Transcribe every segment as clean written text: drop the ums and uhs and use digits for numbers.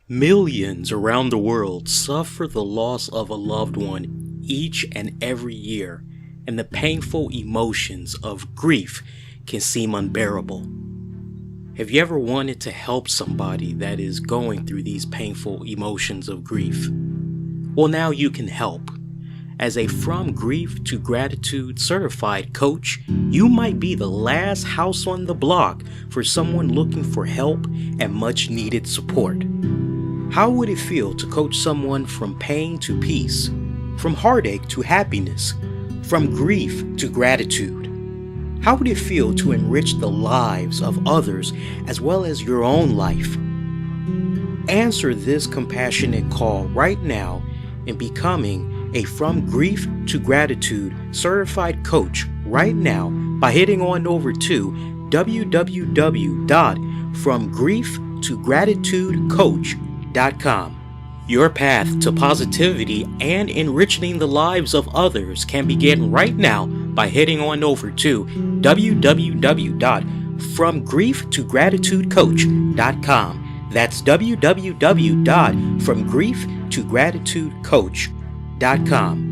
Millions around the world suffer the loss of a loved one each and every year, and the painful emotions of grief can seem unbearable. Have you ever wanted to help somebody that is going through these painful emotions of grief? Well, now you can help. As a From Grief to Gratitude certified coach, you might be the last house on the block for someone looking for help and much needed support. How would it feel to coach someone from pain to peace, from heartache to happiness, from grief to gratitude? How would it feel to enrich the lives of others as well as your own life? Answer this compassionate call right now in becoming a From Grief to Gratitude certified coach right now by heading on over to www.fromgrieftoGratitudecoach.com. Your path to positivity and enriching the lives of others can begin right now by heading on over to www.fromgrieftoGratitudecoach.com. That's www.fromgrieftoGratitudecoach.com.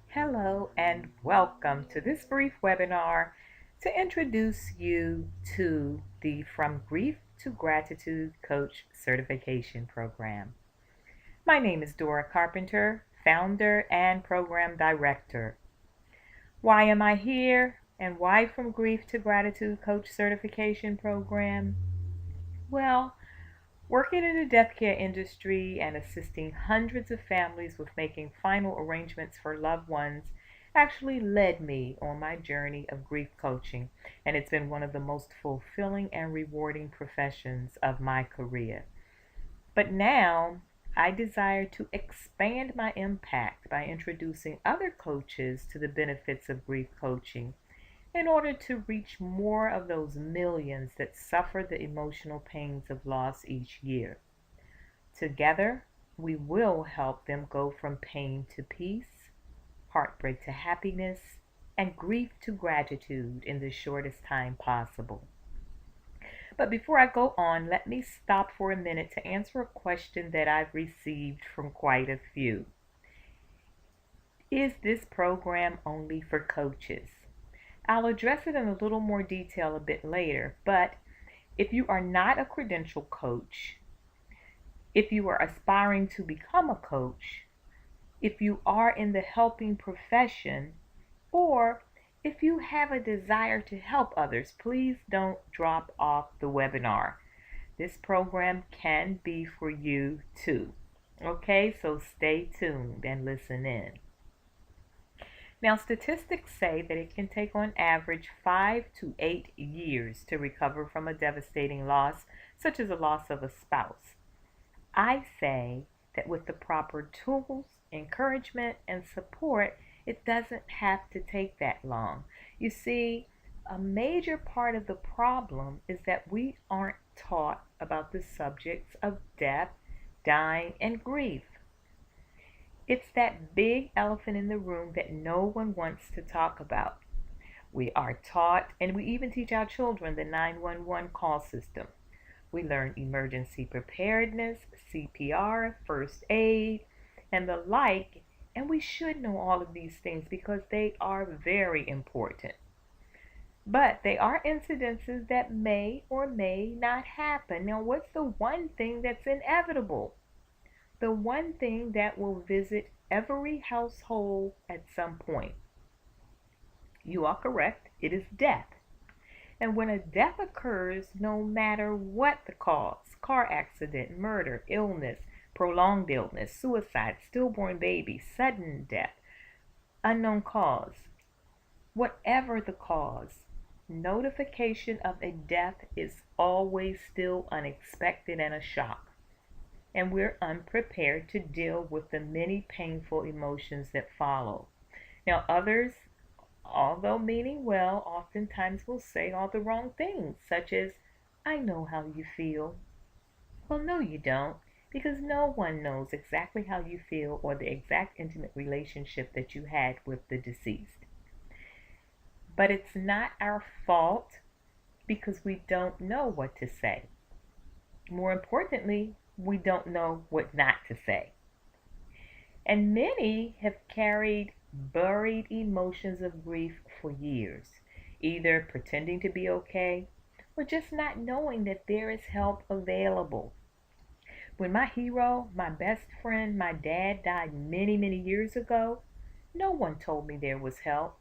Hello and welcome to this brief webinar to introduce you to the From Grief to Gratitude Coach Certification Program. My name is Dora Carpenter, founder and program director. Why am I here and why From Grief to Gratitude Coach Certification Program? Well, working in the death care industry and assisting hundreds of families with making final arrangements for loved ones actually led me on my journey of grief coaching, and it's been one of the most fulfilling and rewarding professions of my career. But now I desire to expand my impact by introducing other coaches to the benefits of grief coaching in order to reach more of those millions that suffer the emotional pains of loss each year. Together, we will help them go from pain to peace, heartbreak to happiness, and grief to gratitude in the shortest time possible. But before I go on, let me stop for a minute to answer a question that I've received from quite a few. Is this program only for coaches? I'll address it in a little more detail a bit later, but if you are not a credentialed coach, if you are aspiring to become a coach, if you are in the helping profession, or if you have a desire to help others, please don't drop off the webinar. This program can be for you too. Okay, so stay tuned and listen in. Now, statistics say that it can take on average 5 to 8 years to recover from a devastating loss, such as a loss of a spouse. I say that with the proper tools, encouragement, and support, it doesn't have to take that long. You see, a major part of the problem is that we aren't taught about the subjects of death, dying, and grief. It's that big elephant in the room that no one wants to talk about. We are taught, and we even teach our children, the 911 call system. We learn emergency preparedness, CPR, first aid, and the like, and we should know all of these things because they are very important. But they are incidences that may or may not happen. Now, what's the one thing that's inevitable? The one thing that will visit every household at some point. You are correct, it is death. And when a death occurs, no matter what the cause, car accident, murder, illness, prolonged illness, suicide, stillborn baby, sudden death, unknown cause, whatever the cause, notification of a death is always still unexpected and a shock. and we're unprepared to deal with the many painful emotions that follow. Now, others, although meaning well, oftentimes will say all the wrong things, such as, I know how you feel. Well, no, you don't, because no one knows exactly how you feel or the exact intimate relationship that you had with the deceased. But it's not our fault because we don't know what to say. More importantly, we don't know what not to say. And many have carried buried emotions of grief for years, either pretending to be okay or just not knowing that there is help available. When my hero, my best friend, my dad died many, many years ago, no one told me there was help.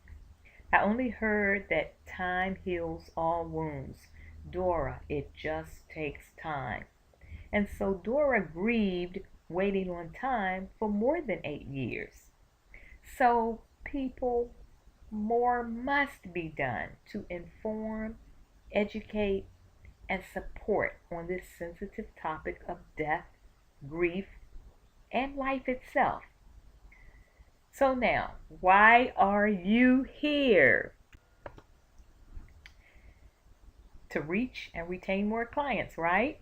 I only heard that time heals all wounds. Dora, it just takes time. And so Dora grieved waiting on time for more than 8 years. So, people, more must be done to inform, educate, and support on this sensitive topic of death, grief, and life itself. So, now, why are you here? To reach and retain more clients, right?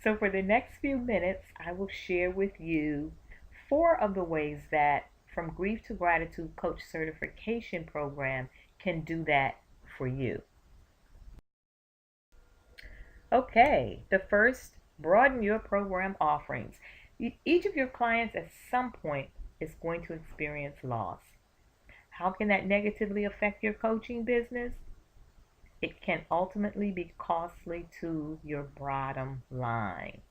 So, for the next few minutes, I will share with you 4 of the ways that From Grief to Gratitude Coach Certification Program can do that for you. Okay, the first, broaden your program offerings. Each of your clients at some point is going to experience loss. How can that negatively affect your coaching business? It can ultimately be costly to your bottom line.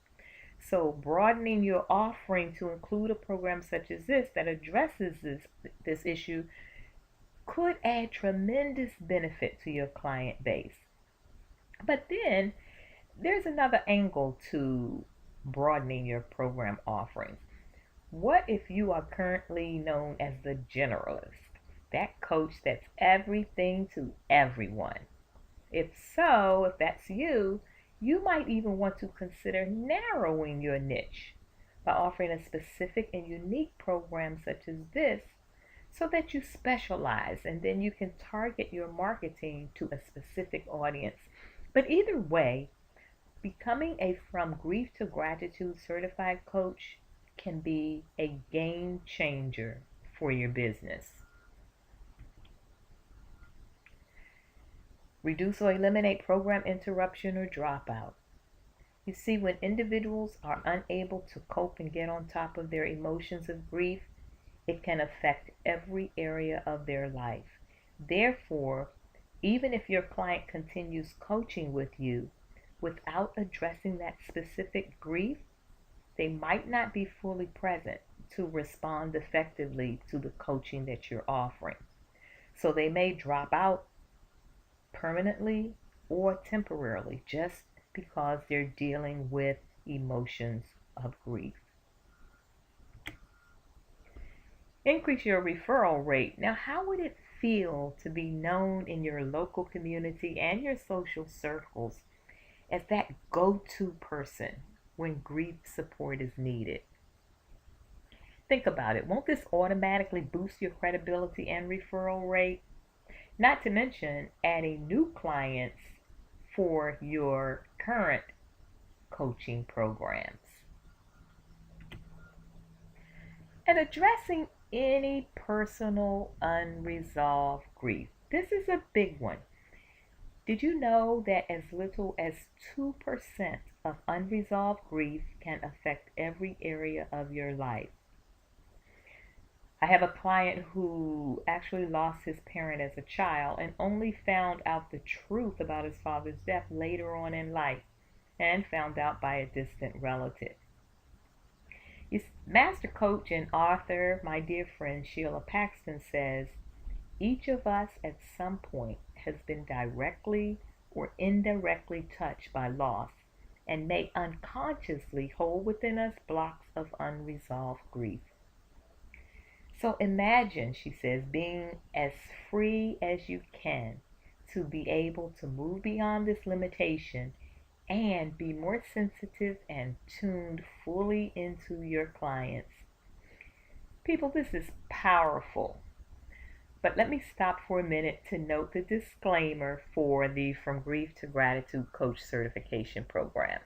So, broadening your offering to include a program such as this that addresses this issue could add tremendous benefit to your client base. But then there's another angle to broadening your program offerings. What if you are currently known as the generalist, that coach that's everything to everyone? If so, if that's you, you might even want to consider narrowing your niche by offering a specific and unique program such as this so that you specialize and then you can target your marketing to a specific audience. But either way, becoming a From Grief to Gratitude certified coach can be a game changer for your business. Reduce or eliminate program interruption or dropout. You see, when individuals are unable to cope and get on top of their emotions of grief, it can affect every area of their life. Therefore, even if your client continues coaching with you without addressing that specific grief, they might not be fully present to respond effectively to the coaching that you're offering. So they may drop out permanently or temporarily just because they're dealing with emotions of grief. Increase your referral rate. Now, how would it feel to be known in your local community and your social circles as that go-to person when grief support is needed? Think about it. Won't this automatically boost your credibility and referral rate? Not to mention adding new clients for your current coaching programs. And addressing any personal unresolved grief. This is a big one. Did you know that as little as 2% of unresolved grief can affect every area of your life? I have a client who actually lost his parent as a child and only found out the truth about his father's death later on in life and found out by a distant relative. Master coach and author, my dear friend Sheila Paxton says, each of us at some point has been directly or indirectly touched by loss and may unconsciously hold within us blocks of unresolved grief. So imagine, she says, being as free as you can to be able to move beyond this limitation and be more sensitive and tuned fully into your clients. People, this is powerful. But let me stop for a minute to note the disclaimer for the From Grief to Gratitude Coach Certification Program.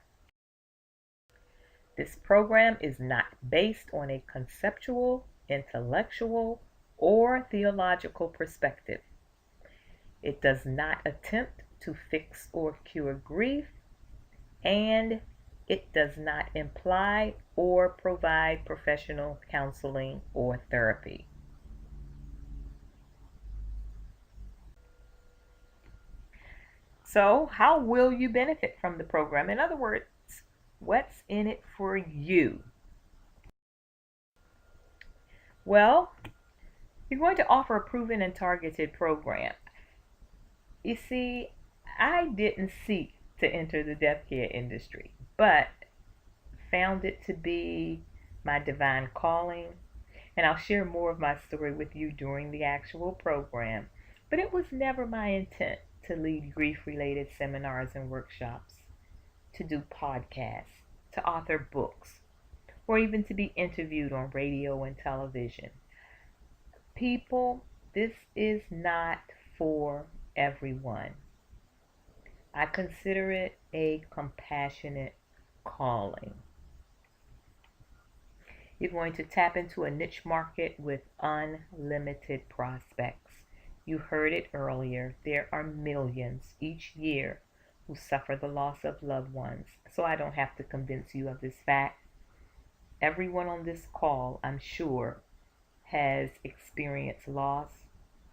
This program is not based on a conceptual, intellectual, or theological perspective. It does not attempt to fix or cure grief, and it does not imply or provide professional counseling or therapy. So, how will you benefit from the program? In other words, what's in it for you? Well, you're going to offer a proven and targeted program. You see, I didn't seek to enter the death care industry, but found it to be my divine calling. And I'll share more of my story with you during the actual program. But it was never my intent to lead grief related seminars and workshops, to do podcasts, to author books, or even to be interviewed on radio and television. People, this is not for everyone. I consider it a compassionate calling. You're going to tap into a niche market with unlimited prospects. You heard it earlier. There are millions each year who suffer the loss of loved ones. So I don't have to convince you of this fact. Everyone on this call, I'm sure, has experienced loss,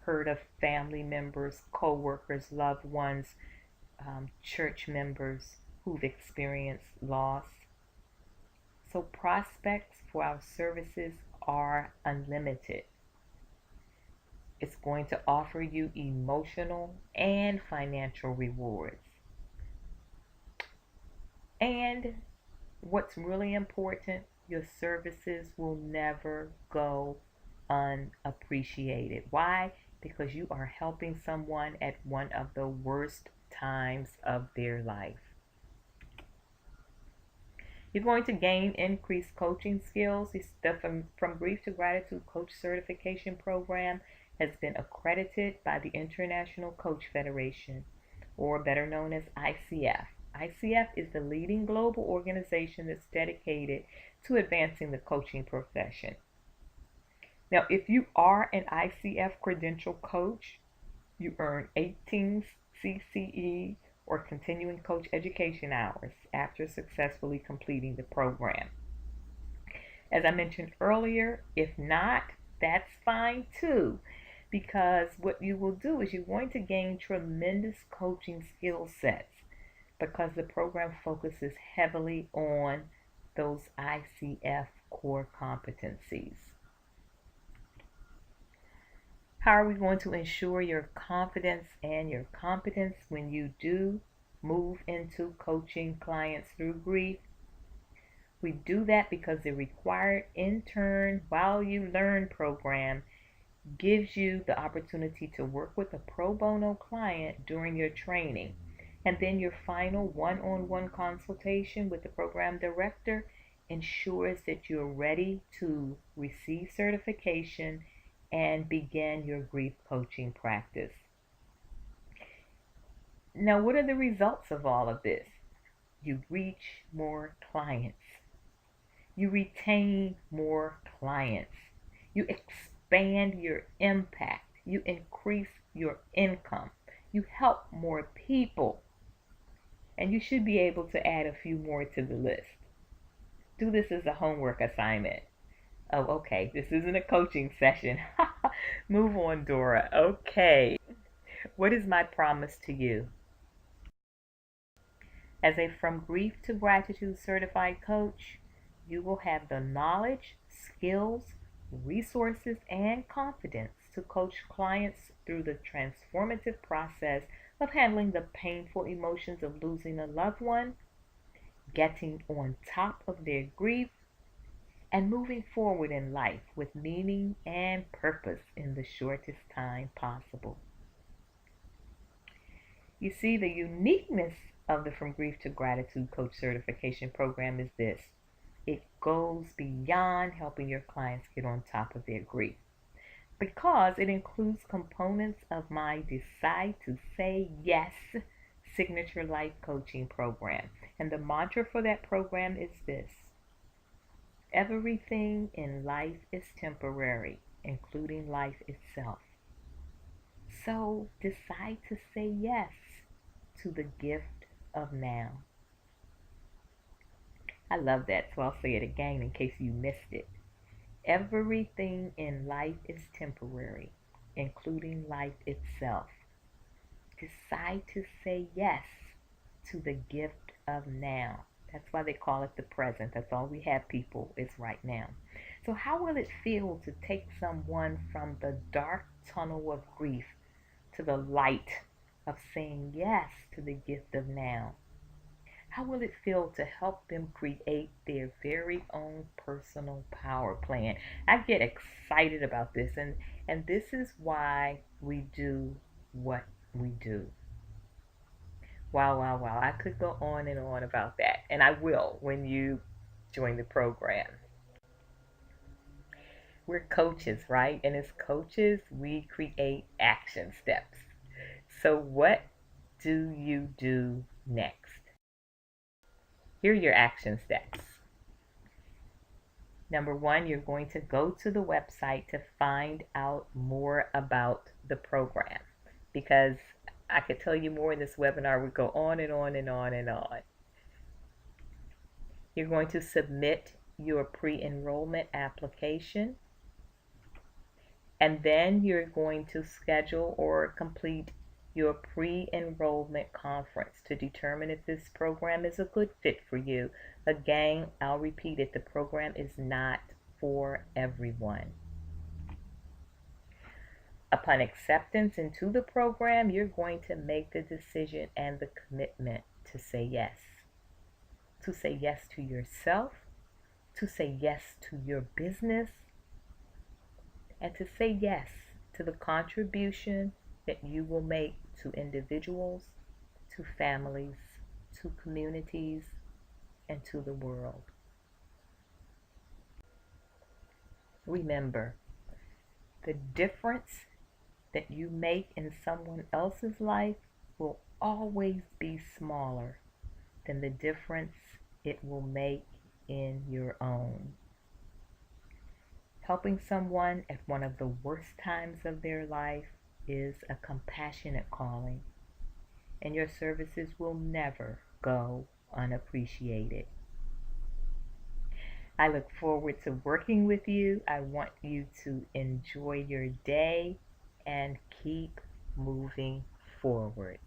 heard of family members, co-workers, loved ones, church members who've experienced loss. So prospects for our services are unlimited. It's going to offer you emotional and financial rewards. And what's really important, your services will never go unappreciated. Why? Because you are helping someone at one of the worst times of their life. You're going to gain increased coaching skills. The From Grief to Gratitude Coach Certification Program has been accredited by the International Coach Federation, or better known as ICF. ICF is the leading global organization that's dedicated to advancing the coaching profession. Now, if you are an ICF credential coach, you earn 18 CCE or continuing coach education hours after successfully completing the program. As I mentioned earlier, if not, that's fine too, because what you will do is you're going to gain tremendous coaching skill sets because the program focuses heavily on those ICF core competencies. How are we going to ensure your confidence and your competence when you do move into coaching clients through grief? We do that because the required intern while you learn program gives you the opportunity to work with a pro bono client during your training. And then your final one-on-one consultation with the program director ensures that you're ready to receive certification and begin your grief coaching practice. Now, what are the results of all of this? You reach more clients. You retain more clients. You expand your impact. You increase your income. You help more people. And you should be able to add a few more to the list. Do this as a homework assignment. Oh, okay, this isn't a coaching session. Move on, Dora. Okay, what is my promise to you? As a From Grief to Gratitude certified coach, you will have the knowledge, skills, resources, and confidence to coach clients through the transformative process of handling the painful emotions of losing a loved one, getting on top of their grief, and moving forward in life with meaning and purpose in the shortest time possible. You see, the uniqueness of the From Grief to Gratitude Coach Certification Program is this: it goes beyond helping your clients get on top of their grief because it includes components of my Decide to Say Yes signature life coaching program. And the mantra for that program is this: everything in life is temporary, including life itself. So decide to say yes to the gift of now. I love that, so I'll say it again in case you missed it. Everything in life is temporary, including life itself. Decide to say yes to the gift of now. That's why they call it the present. That's all we have, people, is right now. So, how will it feel to take someone from the dark tunnel of grief to the light of saying yes to the gift of now? How will it feel to help them create their very own personal power plan? I get excited about this, and this is why we do what we do. Wow, wow, wow. I could go on and on about that, and I will when you join the program. We're coaches, right? And as coaches, we create action steps. So, what do you do next? Here are your action steps. Number one, you're going to go to the website to find out more about the program, because I could tell you more in this webinar. We go on and on and on and on. You're going to submit your pre-enrollment application, and then you're going to schedule or complete your pre-enrollment conference to determine if this program is a good fit for you. Again, I'll repeat it, the program is not for everyone. Upon acceptance into the program, you're going to make the decision and the commitment to say yes. To say yes to yourself, to say yes to your business, and to say yes to the contribution that you will make to individuals, to families, to communities, and to the world. Remember, the difference that you make in someone else's life will always be smaller than the difference it will make in your own. Helping someone at one of the worst times of their life is a compassionate calling, and your services will never go unappreciated. I look forward to working with you. I want you to enjoy your day and keep moving forward.